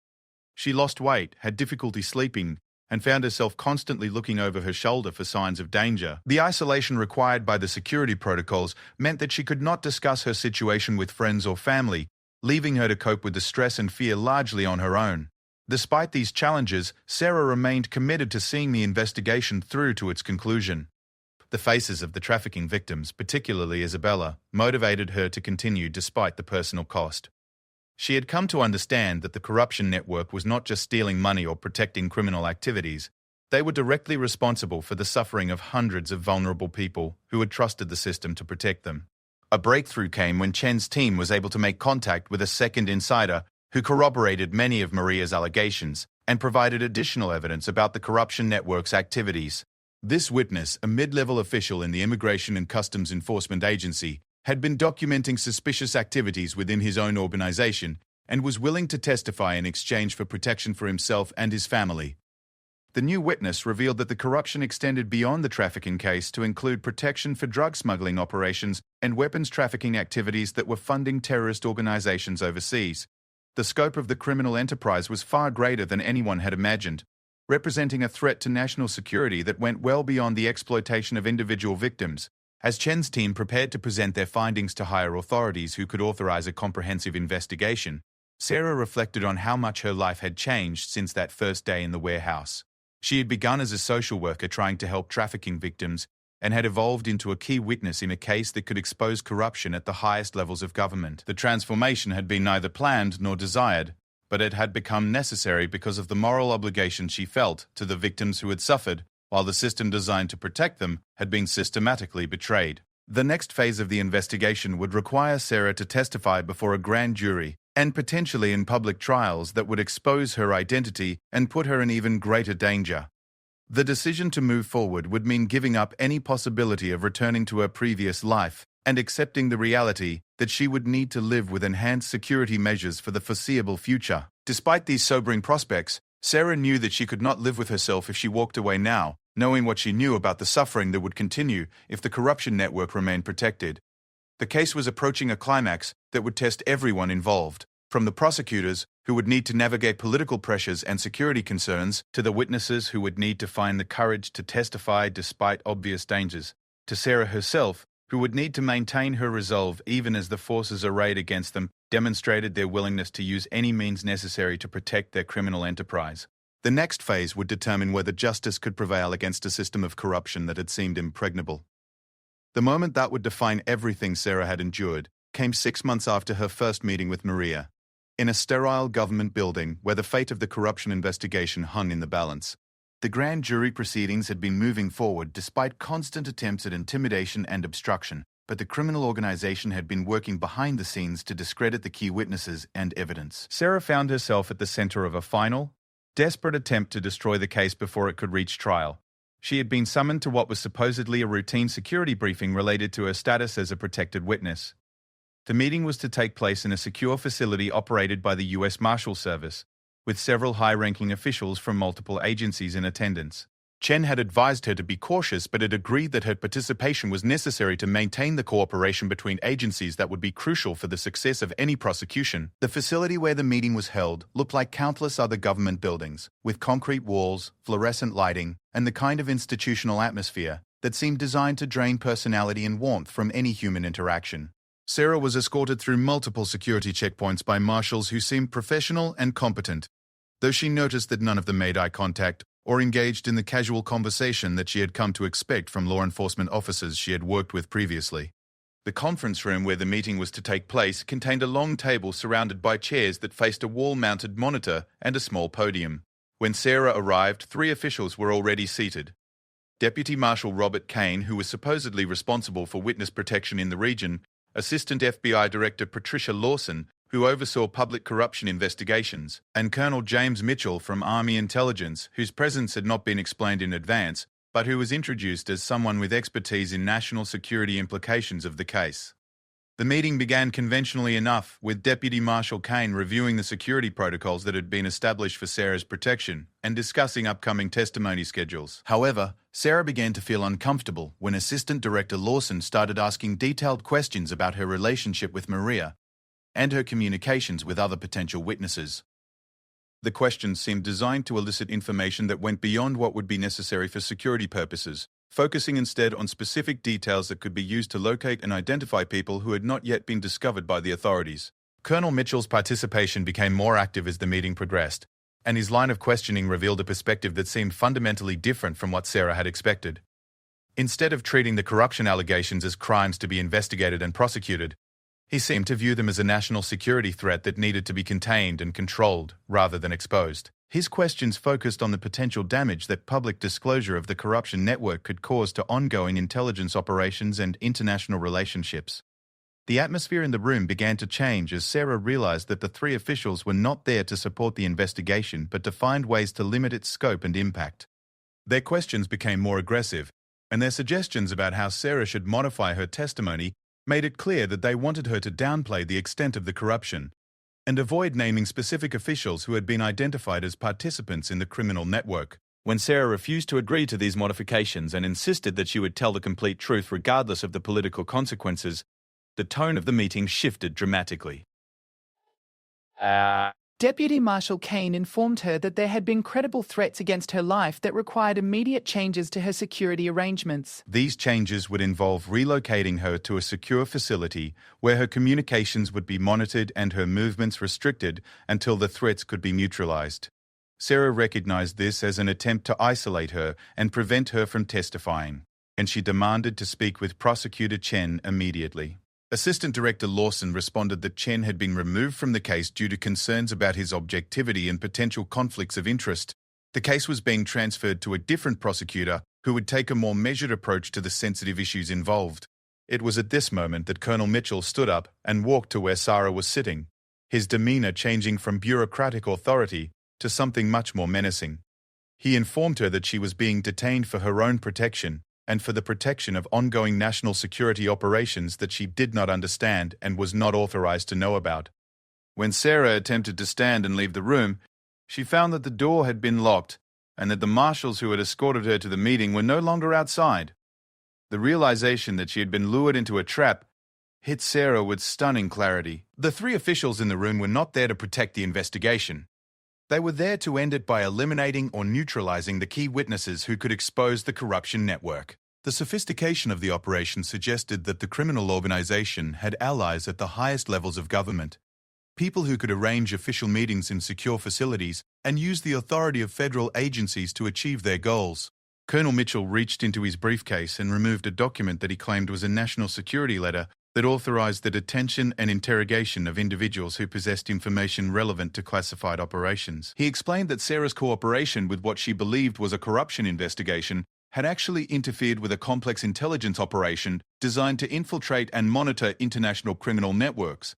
A: She lost weight, had difficulty sleeping, and found herself constantly looking over her shoulder for signs of danger. The isolation required by the security protocols meant that she could not discuss her situation with friends or family, leaving her to cope with the stress and fear largely on her own. Despite these challenges, Sarah remained committed to seeing the investigation through to its conclusion. The faces of the trafficking victims, particularly Isabella, motivated her to continue despite the personal cost. She had come to understand that the corruption network was not just stealing money or protecting criminal activities. They were directly responsible for the suffering of hundreds of vulnerable people who had trusted the system to protect them. A breakthrough came when Chen's team was able to make contact with a second insider who corroborated many of Maria's allegations and provided additional evidence about the corruption network's activities. This witness, a mid-level official in the Immigration and Customs Enforcement Agency, had been documenting suspicious activities within his own organization and was willing to testify in exchange for protection for himself and his family. The new witness revealed that the corruption extended beyond the trafficking case to include protection for drug smuggling operations and weapons trafficking activities that were funding terrorist organizations overseas. The scope of the criminal enterprise was far greater than anyone had imagined, representing a threat to national security that went well beyond the exploitation of individual victims. As Chen's team prepared to present their findings to higher authorities who could authorize a comprehensive investigation, Sarah reflected on how much her life had changed since that first day in the warehouse. She had begun as a social worker trying to help trafficking victims and had evolved into a key witness in a case that could expose corruption at the highest levels of government. The transformation had been neither planned nor desired, but it had become necessary because of the moral obligation she felt to the victims who had suffered, while the system designed to protect them had been systematically betrayed. The next phase of the investigation would require Sarah to testify before a grand jury and potentially in public trials that would expose her identity and put her in even greater danger. The decision to move forward would mean giving up any possibility of returning to her previous life and accepting the reality that she would need to live with enhanced security measures for the foreseeable future. Despite these sobering prospects, Sarah knew that she could not live with herself if she walked away now, knowing what she knew about the suffering that would continue if the corruption network remained protected. The case was approaching a climax that would test everyone involved, from the prosecutors, who would need to navigate political pressures and security concerns, to the witnesses who would need to find the courage to testify despite obvious dangers, to Sarah herself, who would need to maintain her resolve even as the forces arrayed against them demonstrated their willingness to use any means necessary to protect their criminal enterprise. The next phase would determine whether justice could prevail against a system of corruption that had seemed impregnable. The moment that would define everything Sarah had endured came 6 months after her first meeting with Maria, in a sterile government building where the fate of the corruption investigation hung in the balance. The grand jury proceedings had been moving forward despite constant attempts at intimidation and obstruction, but the criminal organization had been working behind the scenes to discredit the key witnesses and evidence. Sarah found herself at the center of a final, desperate attempt to destroy the case before it could reach trial. She had been summoned to what was supposedly a routine security briefing related to her status as a protected witness. The meeting was to take place in a secure facility operated by the U.S. Marshal Service, with several high-ranking officials from multiple agencies in attendance. Chen had advised her to be cautious but had agreed that her participation was necessary to maintain the cooperation between agencies that would be crucial for the success of any prosecution. The facility where the meeting was held looked like countless other government buildings, with concrete walls, fluorescent lighting, and the kind of institutional atmosphere that seemed designed to drain personality and warmth from any human interaction. Sarah was escorted through multiple security checkpoints by marshals who seemed professional and competent, though she noticed that none of them made eye contact or engaged in the casual conversation that she had come to expect from law enforcement officers she had worked with previously. The conference room where the meeting was to take place contained a long table surrounded by chairs that faced a wall-mounted monitor and a small podium. When Sarah arrived, 3 officials were already seated. Deputy Marshal Robert Kane, who was supposedly responsible for witness protection in the region, Assistant FBI Director Patricia Lawson, who oversaw public corruption investigations, and Colonel James Mitchell from Army Intelligence, whose presence had not been explained in advance, but who was introduced as someone with expertise in national security implications of the case. The meeting began conventionally enough, with Deputy Marshal Kane reviewing the security protocols that had been established for Sarah's protection and discussing upcoming testimony schedules. However, Sarah began to feel uncomfortable when Assistant Director Lawson started asking detailed questions about her relationship with Maria and her communications with other potential witnesses. The questions seemed designed to elicit information that went beyond what would be necessary for security purposes, focusing instead on specific details that could be used to locate and identify people who had not yet been discovered by the authorities. Colonel Mitchell's participation became more active as the meeting progressed, and his line of questioning revealed a perspective that seemed fundamentally different from what Sarah had expected. Instead of treating the corruption allegations as crimes to be investigated and prosecuted, He seemed to view them as a national security threat that needed to be contained and controlled, rather than exposed. His questions focused on the potential damage that public disclosure of the corruption network could cause to ongoing intelligence operations and international relationships. The atmosphere in the room began to change as Sarah realized that the three officials were not there to support the investigation but to find ways to limit its scope and impact. Their questions became more aggressive, and their suggestions about how Sarah should modify her testimony made it clear that they wanted her to downplay the extent of the corruption and avoid naming specific officials who had been identified as participants in the criminal network. When Sarah refused to agree to these modifications and insisted that she would tell the complete truth regardless of the political consequences, the tone of the meeting shifted dramatically.
B: Deputy Marshal Kane informed her that there had been credible threats against her life that required immediate changes to her security arrangements.
A: These changes would involve relocating her to a secure facility where her communications would be monitored and her movements restricted until the threats could be neutralized. Sarah recognized this as an attempt to isolate her and prevent her from testifying, and she demanded to speak with Prosecutor Chen immediately. Assistant Director Lawson responded that Chen had been removed from the case due to concerns about his objectivity and potential conflicts of interest. The case was being transferred to a different prosecutor who would take a more measured approach to the sensitive issues involved. It was at this moment that Colonel Mitchell stood up and walked to where Sarah was sitting, his demeanor changing from bureaucratic authority to something much more menacing. He informed her that she was being detained for her own protection and for the protection of ongoing national security operations that she did not understand and was not authorized to know about. When Sarah attempted to stand and leave the room, she found that the door had been locked and that the marshals who had escorted her to the meeting were no longer outside. The realization that she had been lured into a trap hit Sarah with stunning clarity. The three officials in the room were not there to protect the investigation. They were there to end it by eliminating or neutralizing the key witnesses who could expose the corruption network. The sophistication of the operation suggested that the criminal organization had allies at the highest levels of government, people who could arrange official meetings in secure facilities and use the authority of federal agencies to achieve their goals. Colonel Mitchell reached into his briefcase and removed a document that he claimed was a national security letter that authorized the detention and interrogation of individuals who possessed information relevant to classified operations. He explained that Sarah's cooperation with what she believed was a corruption investigation had actually interfered with a complex intelligence operation designed to infiltrate and monitor international criminal networks.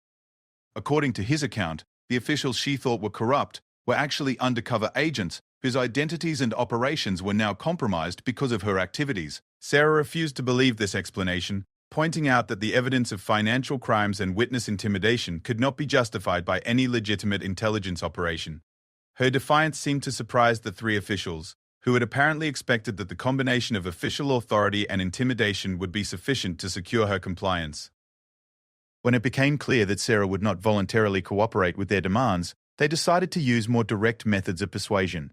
A: According to his account, the officials she thought were corrupt were actually undercover agents whose identities and operations were now compromised because of her activities. Sarah refused to believe this explanation, pointing out that the evidence of financial crimes and witness intimidation could not be justified by any legitimate intelligence operation. Her defiance seemed to surprise the three officials, who had apparently expected that the combination of official authority and intimidation would be sufficient to secure her compliance. When it became clear that Sarah would not voluntarily cooperate with their demands, they decided to use more direct methods of persuasion.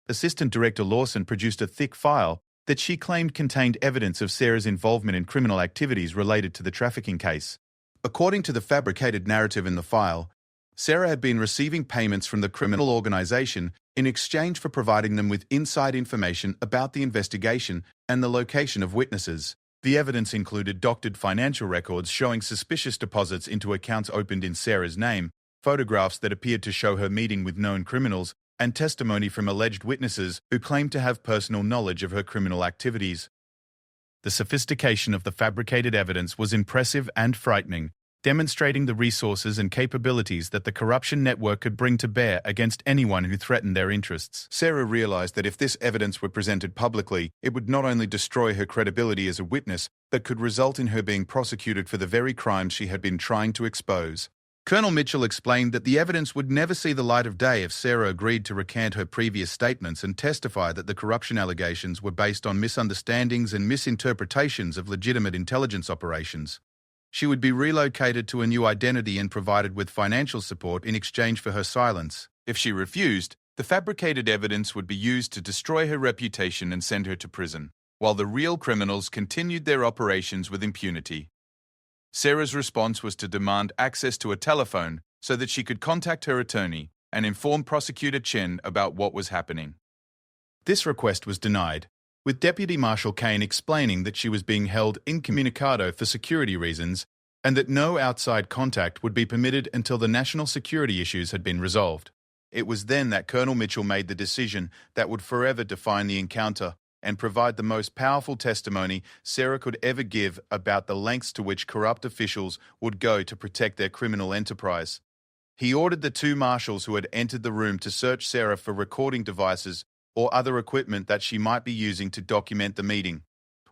A: Assistant Director Lawson produced a thick file that she claimed contained evidence of Sarah's involvement in criminal activities related to the trafficking case. According to the fabricated narrative in the file, Sarah had been receiving payments from the criminal organization in exchange for providing them with inside information about the investigation and the location of witnesses. The evidence included doctored financial records showing suspicious deposits into accounts opened in Sarah's name, photographs that appeared to show her meeting with known criminals, and testimony from alleged witnesses who claimed to have personal knowledge of her criminal activities. The sophistication of the fabricated evidence was impressive and frightening, demonstrating the resources and capabilities that the corruption network could bring to bear against anyone who threatened their interests. Sarah realized that if this evidence were presented publicly, it would not only destroy her credibility as a witness, but could result in her being prosecuted for the very crimes she had been trying to expose. Colonel Mitchell explained that the evidence would never see the light of day if Sarah agreed to recant her previous statements and testify that the corruption allegations were based on misunderstandings and misinterpretations of legitimate intelligence operations. She would be relocated to a new identity and provided with financial support in exchange for her silence. If she refused, the fabricated evidence would be used to destroy her reputation and send her to prison, while the real criminals continued their operations with impunity. Sarah's response was to demand access to a telephone so that she could contact her attorney and inform Prosecutor Chen about what was happening. This request was denied, with Deputy Marshal Kane explaining that she was being held incommunicado for security reasons and that no outside contact would be permitted until the national security issues had been resolved. It was then that Colonel Mitchell made the decision that would forever define the encounter and provide the most powerful testimony Sarah could ever give about the lengths to which corrupt officials would go to protect their criminal enterprise. He ordered the two marshals who had entered the room to search Sarah for recording devices or other equipment that she might be using to document the meeting.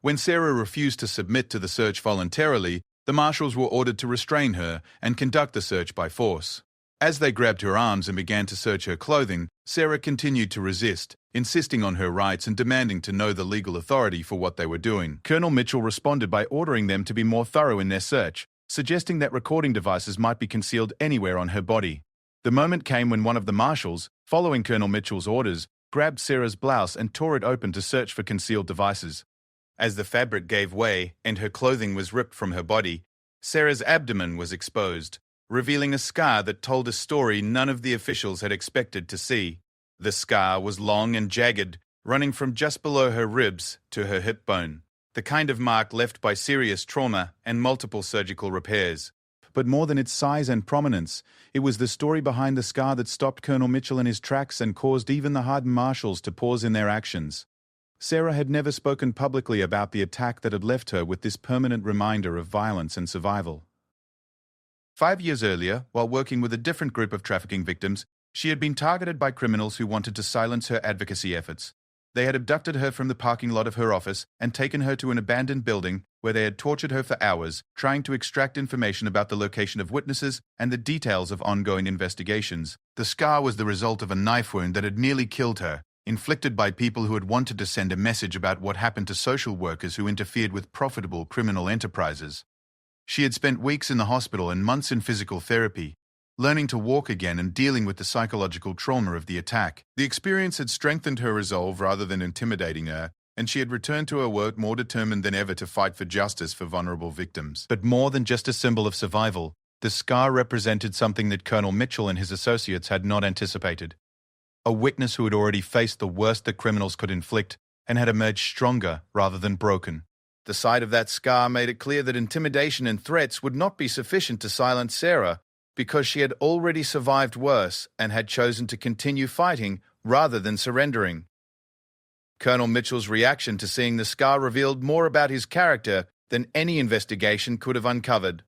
A: When Sarah refused to submit to the search voluntarily, the marshals were ordered to restrain her and conduct the search by force. As they grabbed her arms and began to search her clothing, Sarah continued to resist, insisting on her rights and demanding to know the legal authority for what they were doing. Colonel Mitchell responded by ordering them to be more thorough in their search, suggesting that recording devices might be concealed anywhere on her body. The moment came when one of the marshals, following Colonel Mitchell's orders, grabbed Sarah's blouse and tore it open to search for concealed devices. As the fabric gave way and her clothing was ripped from her body, Sarah's abdomen was exposed, revealing a scar that told a story none of the officials had expected to see. The scar was long and jagged, running from just below her ribs to her hip bone, the kind of mark left by serious trauma and multiple surgical repairs. But more than its size and prominence, it was the story behind the scar that stopped Colonel Mitchell in his tracks and caused even the hardened marshals to pause in their actions. Sarah had never spoken publicly about the attack that had left her with this permanent reminder of violence and survival. 5 years earlier, while working with a different group of trafficking victims, she had been targeted by criminals who wanted to silence her advocacy efforts. They had abducted her from the parking lot of her office and taken her to an abandoned building where they had tortured her for hours, trying to extract information about the location of witnesses and the details of ongoing investigations. The scar was the result of a knife wound that had nearly killed her, inflicted by people who had wanted to send a message about what happened to social workers who interfered with profitable criminal enterprises. She had spent weeks in the hospital and months in physical therapy, learning to walk again and dealing with the psychological trauma of the attack. The experience had strengthened her resolve rather than intimidating her, and she had returned to her work more determined than ever to fight for justice for vulnerable victims. But more than just a symbol of survival, the scar represented something that Colonel Mitchell and his associates had not anticipated. A witness who had already faced the worst that criminals could inflict and had emerged stronger rather than broken. The sight of that scar made it clear that intimidation and threats would not be sufficient to silence Sarah, because she had already survived worse and had chosen to continue fighting rather than surrendering. Colonel Mitchell's reaction to seeing the scar revealed more about his character than any investigation could have uncovered.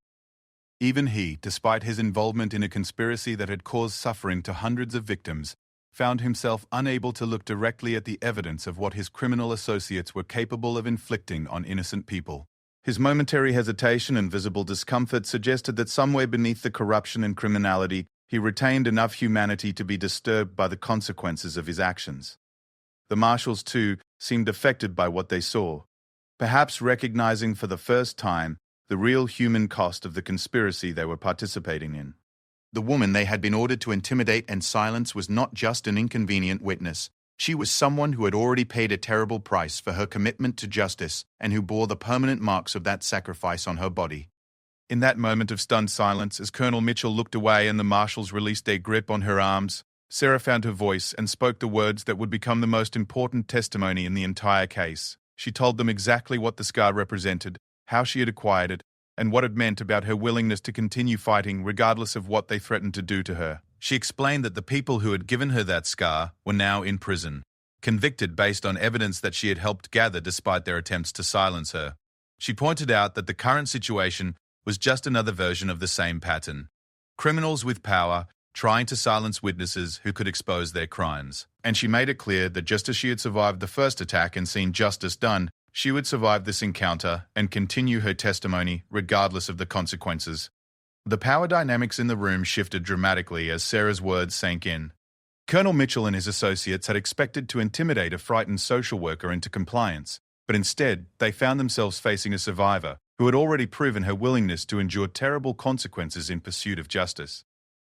A: Even he, despite his involvement in a conspiracy that had caused suffering to hundreds of victims, found himself unable to look directly at the evidence of what his criminal associates were capable of inflicting on innocent people. His momentary hesitation and visible discomfort suggested that somewhere beneath the corruption and criminality, he retained enough humanity to be disturbed by the consequences of his actions. The marshals, too, seemed affected by what they saw, perhaps recognizing for the first time the real human cost of the conspiracy they were participating in. The woman they had been ordered to intimidate and silence was not just an inconvenient witness. She was someone who had already paid a terrible price for her commitment to justice and who bore the permanent marks of that sacrifice on her body. In that moment of stunned silence, as Colonel Mitchell looked away and the marshals released their grip on her arms, Sarah found her voice and spoke the words that would become the most important testimony in the entire case. She told them exactly what the scar represented, how she had acquired it, and what it meant about her willingness to continue fighting regardless of what they threatened to do to her. She explained that the people who had given her that scar were now in prison, convicted based on evidence that she had helped gather despite their attempts to silence her. She pointed out that the current situation was just another version of the same pattern. Criminals with power trying to silence witnesses who could expose their crimes. And she made it clear that just as she had survived the first attack and seen justice done, she would survive this encounter and continue her testimony regardless of the consequences. The power dynamics in the room shifted dramatically as Sarah's words sank in. Colonel Mitchell and his associates had expected to intimidate a frightened social worker into compliance, but instead they found themselves facing a survivor who had already proven her willingness to endure terrible consequences in pursuit of justice.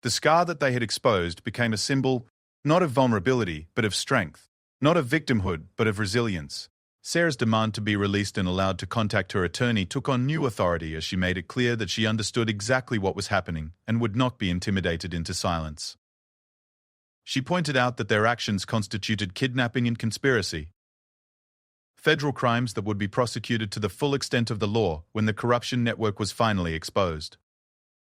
A: The scar that they had exposed became a symbol not of vulnerability but of strength, not of victimhood but of resilience. Sarah's demand to be released and allowed to contact her attorney took on new authority as she made it clear that she understood exactly what was happening and would not be intimidated into silence. She pointed out that their actions constituted kidnapping and conspiracy. federal crimes that would be prosecuted to the full extent of the law when the corruption network was finally exposed.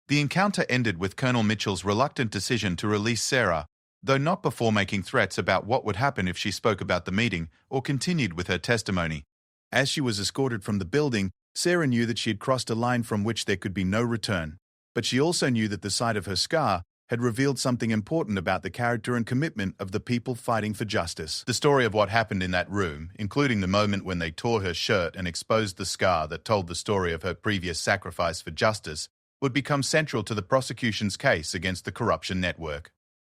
A: The encounter ended with Colonel Mitchell's reluctant decision to release Sarah, though not before making threats about what would happen if she spoke about the meeting or continued with her testimony. As she was escorted from the building, Sarah knew that she had crossed a line from which there could be no return, but she also knew that the sight of her scar had revealed something important about the character and commitment of the people fighting for justice. The story of what happened in that room, including the moment when they tore her shirt and exposed the scar that told the story of her previous sacrifice for justice, would become central to the prosecution's case against the corruption network.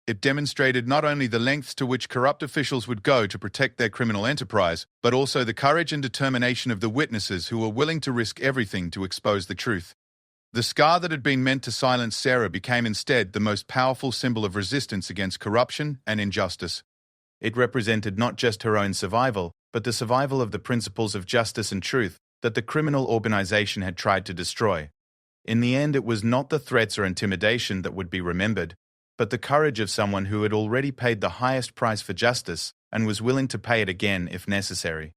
A: It demonstrated not only the lengths to which corrupt officials would go to protect their criminal enterprise, but also the courage and determination of the witnesses who were willing to risk everything to expose the truth. The scar that had been meant to silence Sarah became instead the most powerful symbol of resistance against corruption and injustice. It represented not just her own survival, but the survival of the principles of justice and truth that the criminal organization had tried to destroy. In the end, it was not the threats or intimidation that would be remembered, but the courage of someone who had already paid the highest price for justice and was willing to pay it again if necessary.